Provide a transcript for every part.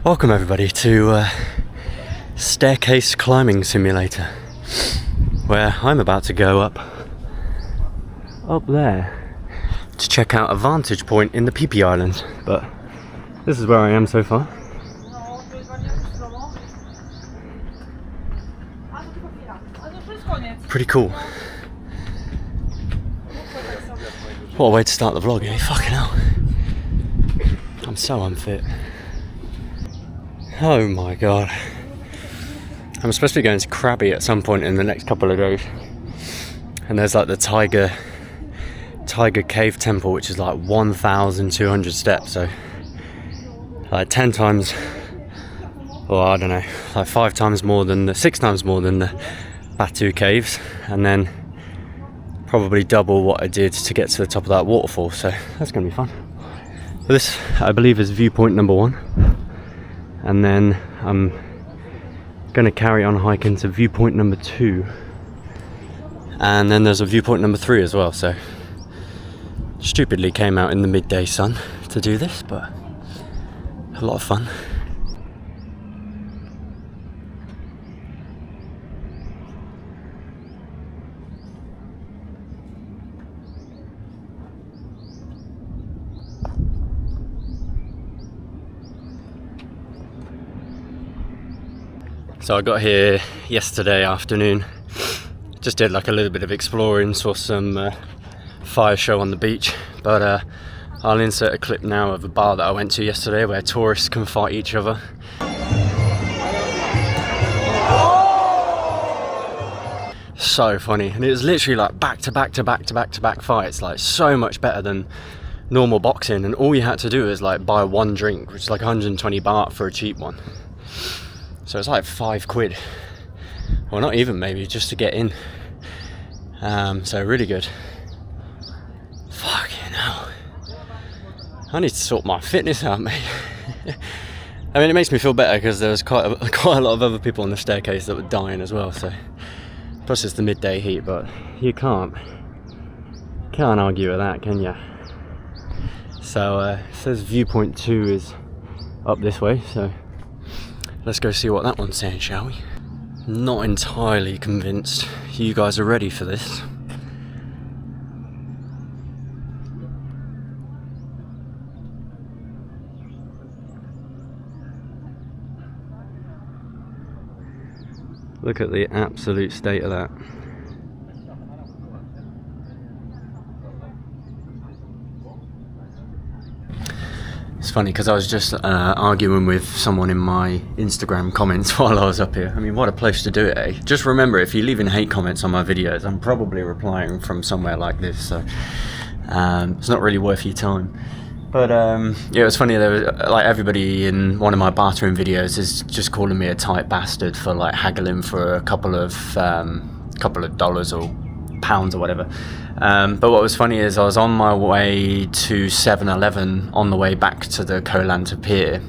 Welcome everybody to Staircase Climbing Simulator, where I'm about to go up there to check out a vantage point in the Phi Phi Islands, but this is where I am so far. Pretty cool. What a way to start the vlog, eh? Fucking hell. I'm so unfit. Oh my god. I'm supposed to be going to Krabi at some point in the next couple of days. And there's like the Tiger Cave Temple, which is like 1,200 steps, so like 10 times, or I don't know, like 6 times more than the Batu Caves, and then probably double what I did to get to the top of that waterfall, so that's going to be fun. This, I believe, is viewpoint number 1. And then I'm going to carry on hiking to viewpoint number 2. And then there's a viewpoint number 3 as well, so stupidly came out in the midday sun to do this, but a lot of fun. So I got here yesterday afternoon, just did like a little bit of exploring, saw some fire show on the beach, but I'll insert a clip now of a bar that I went to yesterday where tourists can fight each other. So funny, and it was literally like back to back fights, like so much better than normal boxing, and all you had to do is like buy one drink, which is like 120 baht for a cheap one. So it's like £5, well not even, maybe, just to get in. So really good. Fucking hell. I need to sort my fitness out, mate. I mean, it makes me feel better because there was quite a lot of other people on the staircase that were dying as well. So plus it's the midday heat, but you can't argue with that, can you? So it says viewpoint 2 is up this way, so let's go see what that one's saying, shall we? Not entirely convinced you guys are ready for this. Look at the absolute state of that. It's funny because I was just arguing with someone in my Instagram comments while I was up here. I mean, what a place to do it, eh? Just remember, if you're leaving hate comments on my videos, I'm probably replying from somewhere like this, so it's not really worth your time. But yeah, it was funny. There was like everybody in one of my bathroom videos is just calling me a tight bastard for like haggling for a couple of dollars or pounds or whatever. But what was funny is I was on my way to 7-Eleven on the way back to the Koh Lanta Pier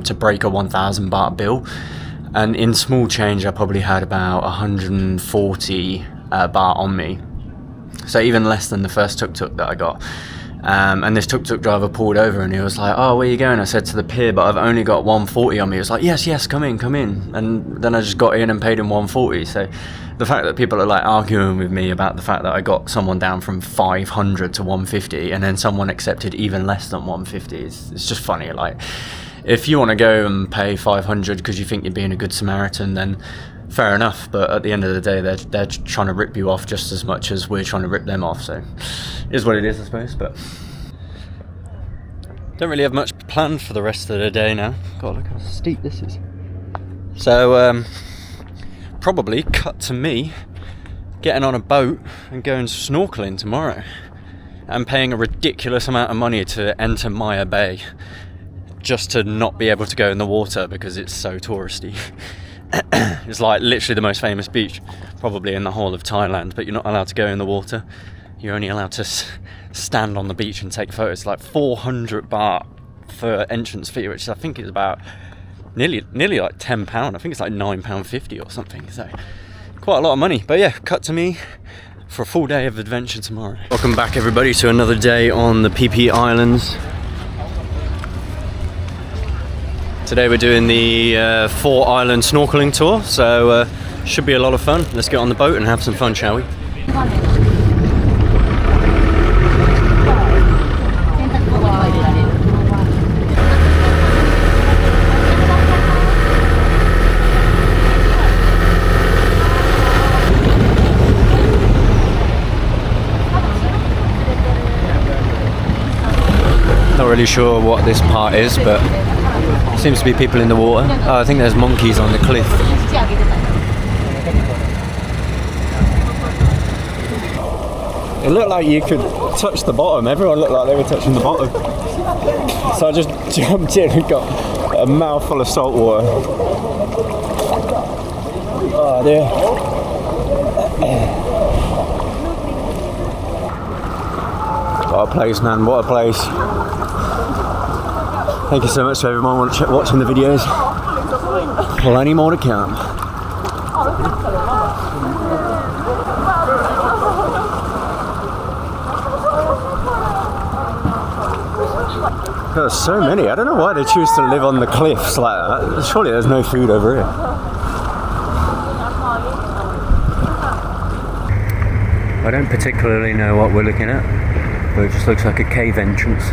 to break a 1,000 baht bill, and in small change I probably had about 140 baht on me, so even less than the first tuk-tuk that I got. And this tuk-tuk driver pulled over and he was like, "Oh, where are you going?" I said, "To the pier, but I've only got 140 on me." He was like, yes, come in. And then I just got in and paid him 140. So the fact that people are like arguing with me about the fact that I got someone down from 500 to 150 and then someone accepted even less than 150 it's just funny. Like, if you want to go and pay 500 because you think you're being a good Samaritan, then fair enough, but at the end of the day they're trying to rip you off just as much as we're trying to rip them off, so it is what it is, I suppose. But don't really have much planned for the rest of the day now. God, look how steep this is. So probably cut to me getting on a boat and going snorkeling tomorrow. I'm paying a ridiculous amount of money to enter Maya Bay just to not be able to go in the water because it's so touristy. It's like literally the most famous beach probably in the whole of Thailand, but you're not allowed to go in the water. You're only allowed to stand on the beach and take photos. Like 400 baht for entrance fee, which I think is about nearly like £10. I think it's like £9.50 or something, so quite a lot of money. But yeah, cut to me for a full day of adventure tomorrow. Welcome back everybody to another day on the Phi Phi Islands. Today we're doing the 4-island snorkeling tour, so should be a lot of fun. Let's get on the boat and have some fun, shall we? Not really sure what this part is, but seems to be people in the water. Oh, I think there's monkeys on the cliff. It looked like you could touch the bottom. Everyone looked like they were touching the bottom. So I just jumped in and got a mouthful of salt water. Oh dear. What a place, man, what a place. Thank you so much to everyone watching the videos. Plenty more to come. There's so many. I don't know why they choose to live on the cliffs like that. Surely there's no food over here. I don't particularly know what we're looking at, but it just looks like a cave entrance.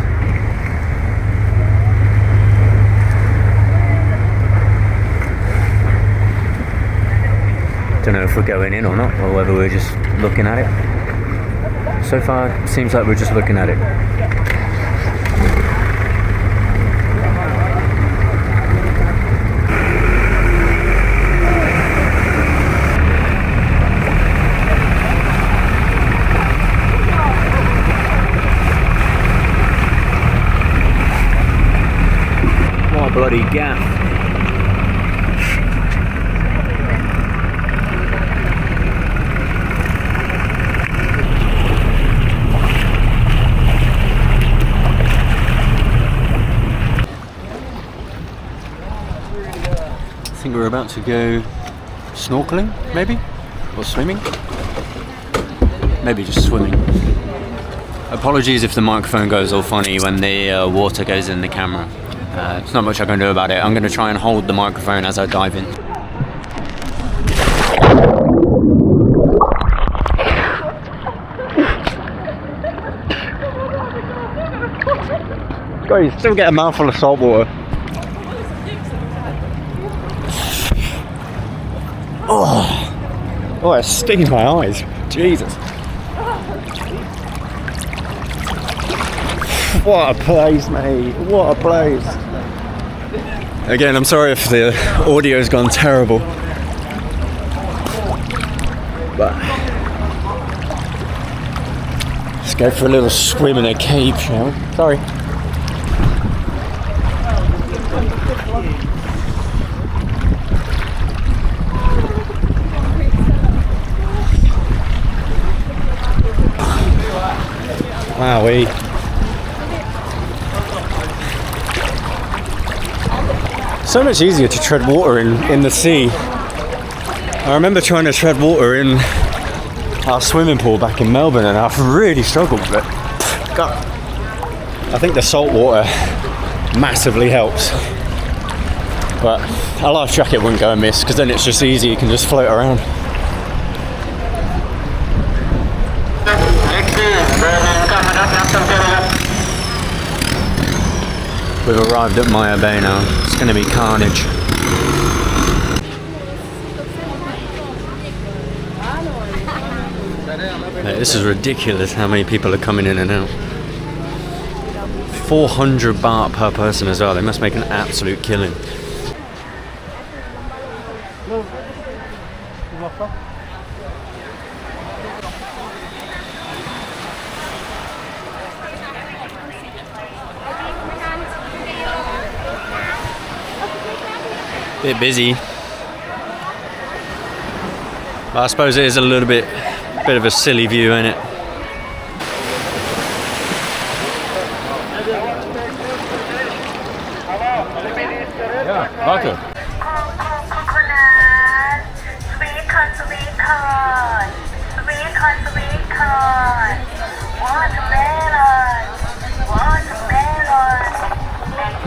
Don't know if we're going in or not, or whether we're just looking at it. So far, it seems like we're just looking at it. What a bloody gaff. I think we're about to go snorkeling, maybe? Or swimming? Maybe just swimming. Apologies if the microphone goes all funny when the water goes in the camera. There's not much I can do about it. I'm going to try and hold the microphone as I dive in. God, you still get a mouthful of salt water. Oh, it stings my eyes. Jesus. What a place, mate. What a place. Again, I'm sorry if the audio's gone terrible. But let's go for a little swim in a cave, shall we? Sorry. Wowee. So much easier to tread water in the sea. I remember trying to tread water in our swimming pool back in Melbourne and I've really struggled with it. God. I think the salt water massively helps. But a life jacket wouldn't go amiss because then it's just easy, you can just float around. We've arrived at Maya Bay now. It's going to be carnage. Mate, this is ridiculous how many people are coming in and out. 400 baht per person as well. They must make an absolute killing. Bit busy, but I suppose it is a little bit of a silly view, isn't it? Yeah, vodka.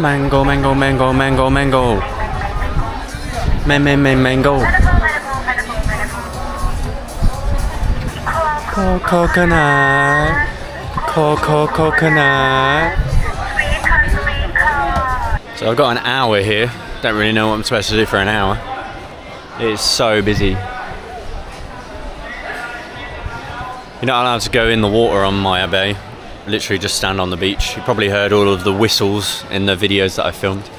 Mango, mango, mango, mango, mango. Mango. Coconut. Coconut. So I've got an hour here. Don't really know what I'm supposed to do for an hour. It is so busy. You're not allowed to go in the water on Maya Bay. Literally just stand on the beach. You probably heard all of the whistles in the videos that I filmed.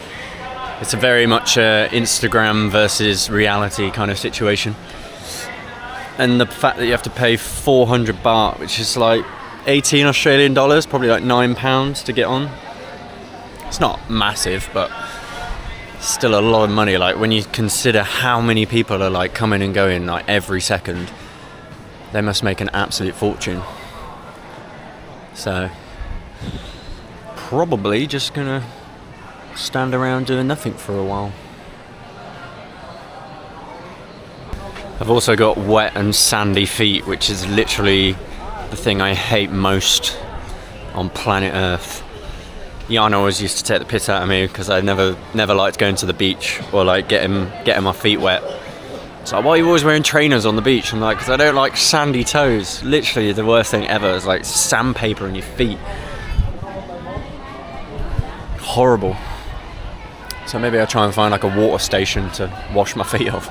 It's a very much Instagram versus reality kind of situation. And the fact that you have to pay 400 baht, which is like 18 Australian dollars, probably like £9 to get on. It's not massive, but still a lot of money. Like when you consider how many people are like coming and going like every second, they must make an absolute fortune. So probably just gonna stand around doing nothing for a while. I've also got wet and sandy feet, which is literally the thing I hate most on planet Earth. Yana always used to take the piss out of me because I never liked going to the beach or like getting my feet wet. It's like, why are you always wearing trainers on the beach? I'm like, because I don't like sandy toes. Literally the worst thing ever is like sandpaper in your feet. Horrible. So maybe I'll try and find like a water station to wash my feet off.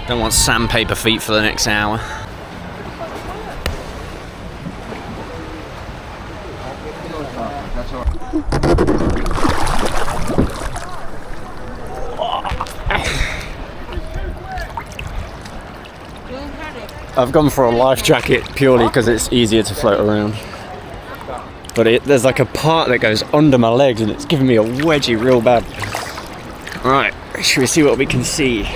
Don't want sandpaper feet for the next hour. I've gone for a life jacket purely because it's easier to float around. But there's like a part that goes under my legs and it's giving me a wedgie real bad. Right, should we see what we can see?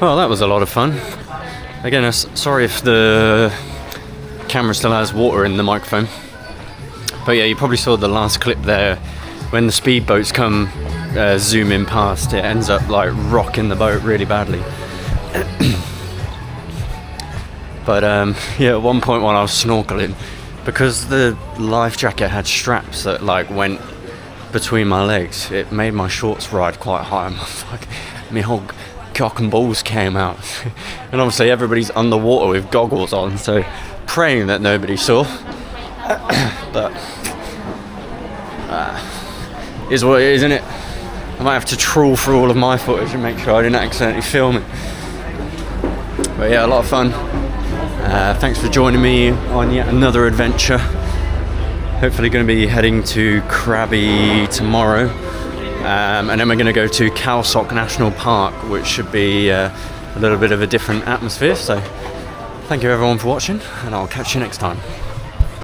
Well, that was a lot of fun. Again, sorry if the camera still has water in the microphone. But yeah, you probably saw the last clip there. When the speedboats come zooming past, it ends up like rocking the boat really badly. But yeah, at one point while I was snorkeling, because the life jacket had straps that like went between my legs, it made my shorts ride quite high. My whole cock and balls came out. And obviously everybody's underwater with goggles on, so praying that nobody saw. But is what it is, isn't it? I might have to trawl through all of my footage and make sure I didn't accidentally film it. But yeah, a lot of fun. Thanks for joining me on yet another adventure. Hopefully going to be heading to Krabi tomorrow. And then we're going to go to Khao Sok National Park, which should be a little bit of a different atmosphere. So thank you everyone for watching, and I'll catch you next time.